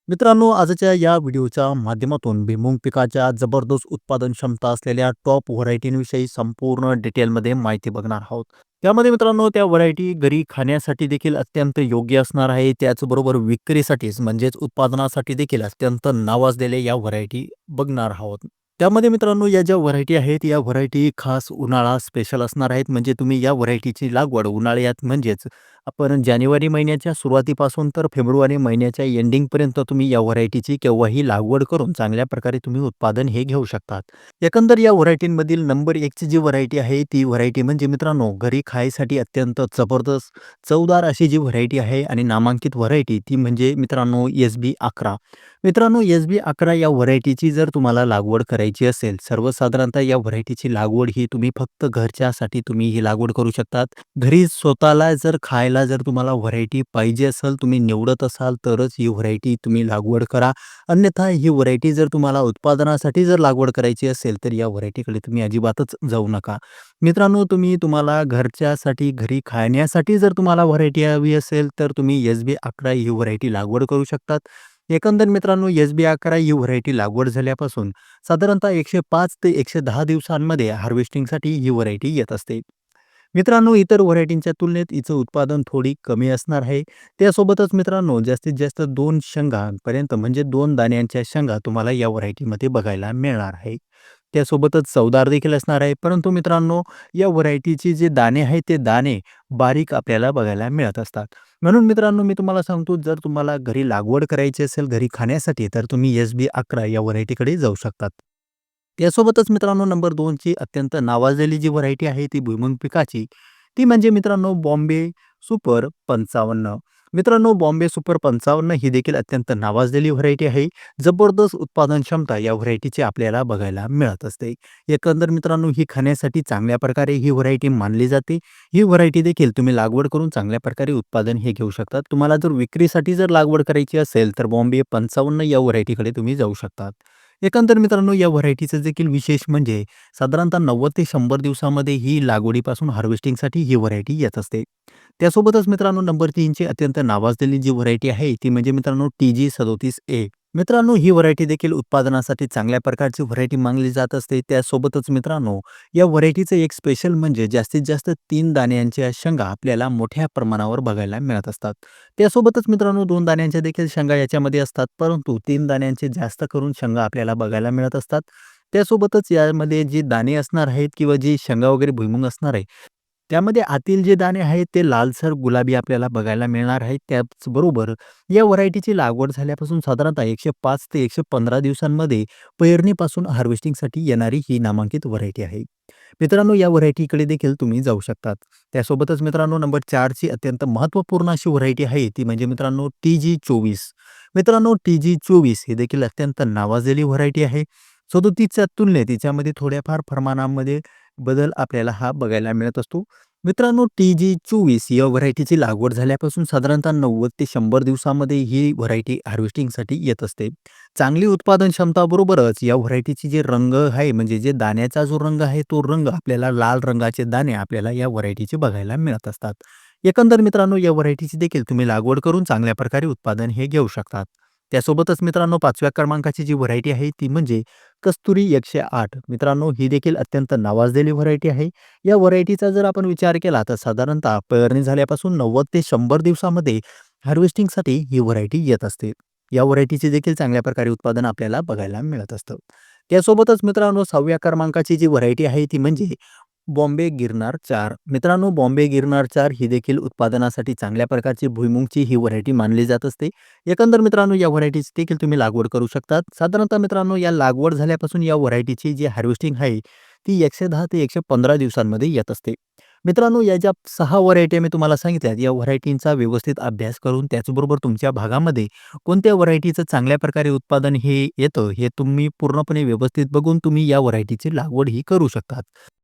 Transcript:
मित्रांनो, आजच्या या व्हिडिओच्या माध्यमातून भुईमूग पिकाच्या जबरदस्त उत्पादन क्षमता असलेल्या टॉप व्हरायटींविषयी संपूर्ण डिटेलमध्ये माहिती बघणार आहोत. त्यामध्ये मित्रांनो, त्या व्हरायटी घरी खाण्यासाठी देखील अत्यंत योग्य असणार आहे. त्याचबरोबर विक्रीसाठीच म्हणजेच उत्पादनासाठी देखील अत्यंत नावाजलेल्या या व्हरायटी बघणार आहोत. त्यामध्ये मित्रांनो, या ज्या व्हरायटी आहेत, या व्हरायटी खास उन्हाळा स्पेशल असणार आहेत. म्हणजे तुम्ही या व्हरायटीची लागवड उन्हाळ्यात म्हणजेच आपण जानेवारी महिन्याच्या सुरुवातीपासून तर फेब्रुवारी महिन्याच्या एंडिंगपर्यंत तुम्ही या व्हरायटीची केव्हाही लागवड करून चांगल्या प्रकारे तुम्ही उत्पादन हे घेऊ शकतात. एकंदर या व्हरायटींमधील नंबर 1 ची जी व्हरायटी आहे ती व्हरायटी म्हणजे मित्रांनो घरी खायसाठी अत्यंत जबरदस्त चवदार अशी जी व्हरायटी आहे आणि नामांकित व्हरायटी ती म्हणजे मित्रांनो SB11. मित्रांनो SB11 या व्हरायटीची जर तुम्हाला लागवड करायची असेल, सर्वसाधारणतः या व्हरायटीची लागवड ही तुम्ही फक्त घरच्यासाठी तुम्ही ही लागवड करू शकतात. घरी स्वतःला जर खायला जर तुम्हाला व्हरायटी पाहिजे असेल, तुम्ही निवडत असाल तरच ही व्हरायटी तुम्ही लागवड करा. अन्यथा ही व्हरायटी जर तुम्हाला उत्पादनासाठी जर लागवड करायची असेल, तर या व्हरायटीकडे तुम्ही अजिबातच जाऊ नका. मित्रांनो, तुम्हाला घरच्यासाठी, घरी खाण्यासाठी जर तुम्हाला व्हरायटी हवी असेल, तर तुम्ही SB11 ही व्हरायटी लागवड करू शकतात. एकंदर मित्रांनो, SB11 ही व्हरायटी लागवड झाल्यापासून साधारणतः 105 ते 110 दिवसांमध्ये हार्वेस्टिंगसाठी ही व्हरायटी येत असते. मित्रांनो, इतर व्हरायटींच्या तुलनेत हिचं उत्पादन थोडी कमी असणार आहे. त्यासोबतच मित्रांनो, जास्तीत जास्त 2 शेंगापर्यंत म्हणजे 2 दाण्यांच्या शेंगा तुम्हाला या व्हरायटीमध्ये बघायला मिळणार आहे. त्यासोबतच चवदार देखील असणार आहे. परंतु मित्रांनो, या व्हरायटीचे जे दाणे आहेत, ते दाणे बारीक आपल्याला बघायला मिळत असतात. म्हणून मित्रांनो, मी तुम्हाला सांगतो, जर तुम्हाला घरी लागवड करायची असेल, घरी खाण्यासाठी, तर तुम्ही SB11 या व्हरायटीकडे जाऊ शकतात. त्यासोबतच मित्रांनो नंबर 2 ची अत्यंत नावाजलेली जी व्हरायटी आहे ती भुईमूग पिकाची, ती म्हणजे मित्रांनो बॉम्बे सुपर 55. मित्रांनो बॉम्बे सुपर 55 ही देखील अत्यंत नावाजलेली व्हरायटी आहे. जबरदस्त उत्पादन क्षमता या व्हरायटीची आपल्याला बघायला मिळत असते. एकंदर मित्रांनो ही खाण्यासाठी चांगल्या प्रकारे ही व्हरायटी मानली जाते. ही व्हरायटी देखील तुम्ही लागवड करून चांगल्या प्रकारे उत्पादन हे घेऊ शकतात. तुम्हाला जर विक्रीसाठी जर लागवड करायची असेल तर बॉम्बे 55 या व्हरायटीकडे तुम्ही जाऊ शकतात. एकंदर मित्रांनो या व्हरायटीचं देखील विशेष म्हणजे साधारणतः 90 ते 100 दिवसामध्ये ही लागवडीपासून हार्वेस्टिंगसाठी ही व्हरायटी येत असते. त्यासोबतच मित्रांनो नंबर 3 ची अत्यंत नावाजलेली जी व्हरायटी आहे ती म्हणजे मित्रांनो TG37A. मित्रांनो ही व्हरायटी देखील उत्पादनासाठी चांगल्या प्रकारची व्हरायटी मानली जात असते. त्यासोबतच मित्रांनो या व्हरायटीचं एक स्पेशल म्हणजे जास्तीत जास्त 3 दाण्यांच्या शेंगा आपल्याला मोठ्या प्रमाणावर बघायला मिळत असतात. त्यासोबतच मित्रांनो 2 दाण्यांच्या देखील शेंगा याच्यामध्ये असतात, परंतु 3 दाण्यांचे जास्त करून शेंगा आपल्याला बघायला मिळत असतात. त्यासोबतच यामध्ये जे दाणे असणार आहेत किंवा जी शेंगा वगैरे भुईमूग असणार आहे, त्यामध्ये आतील जे दाणे आहेत ते लालसर गुलाबी आपल्याला बघायला मिळणार आहेत. त्याचबरोबर या व्हरायटीची लागवड झाल्यापासून साधारणतः 105 ते 115 दिवसांमध्ये पेरणीपासून हार्वेस्टिंगसाठी येणारी ही नामांकित व्हरायटी आहे. मित्रांनो या व्हरायटीकडे देखील तुम्ही जाऊ शकतात. त्यासोबतच मित्रांनो नंबर 4 ची अत्यंत महत्त्वपूर्ण अशी व्हरायटी आहे ती म्हणजे मित्रांनो TG24. मित्रांनो TG24 ही देखील अत्यंत नावाजलेली व्हरायटी आहे. 37च्या तुलनेत तिच्यामध्ये थोड्याफार प्रमाणामध्ये बदल आपल्याला हा बघायला मिळत असतो. मित्रांनो TG24 या व्हरायटीची लागवड झाल्यापासून साधारणतः 90 ते 100 दिवसामध्ये ही व्हरायटी हार्वेस्टिंगसाठी येत असते. चांगली उत्पादन क्षमता बरोबरच या व्हरायटीची जे रंग आहे म्हणजे जे दाण्याचा जो रंग आहे तो रंग आपल्याला लाल रंगाचे दाणे आपल्याला या व्हरायटीचे बघायला मिळत असतात. एकंदर मित्रांनो या व्हरायटीची देखील तुम्ही लागवड करून चांगल्या प्रकारे उत्पादन हे घेऊ शकतात. त्यासोबतच मित्रांनो 5व्या क्रमांकाची जी व्हरायटी आहे ती म्हणजे कस्तुरी 108. मित्रांनो ही देखील अत्यंत नावाजलेली व्हरायटी आहे. या व्हरायटीचा जर आपण विचार केला तर साधारणतः पेरणी झाल्यापासून 90 ते 100 दिवसामध्ये हार्वेस्टिंगसाठी ही व्हरायटी येत असते. या व्हरायटीचे देखील चांगल्या प्रकारे उत्पादन आपल्याला बघायला मिळत असतं. त्यासोबतच मित्रांनो 6व्या क्रमांकाची जी व्हरायटी आहे ती म्हणजे बॉम्बे गिरनार 4. मित्रांनो बॉम्बे गिरनार 4 ही देखील उत्पादनासाठी चांगल्या प्रकारची भुईमुगची ही व्हरायटी मानली जात असते. एकंदर मित्रांनो या व्हरायटीची देखील तुम्ही लागवड करू शकतात. साधारणतः मित्रांनो या लागवड झाल्यापासून या व्हरायटीची जी हार्वेस्टिंग आहे ती 110 ते 115 दिवसांमध्ये येत असते. मित्रांनो या ज्या 6 व्हरायटी मी तुम्हाला सांगितल्यात या व्हरायटींचा व्यवस्थित अभ्यास करून त्याचबरोबर तुमच्या भागामध्ये कोणत्या व्हरायटीचं चांगल्या प्रकारे उत्पादन हे येतं हे तुम्ही पूर्णपणे व्यवस्थित बघून तुम्ही या व्हरायटीची लागवड ही करू शकतात.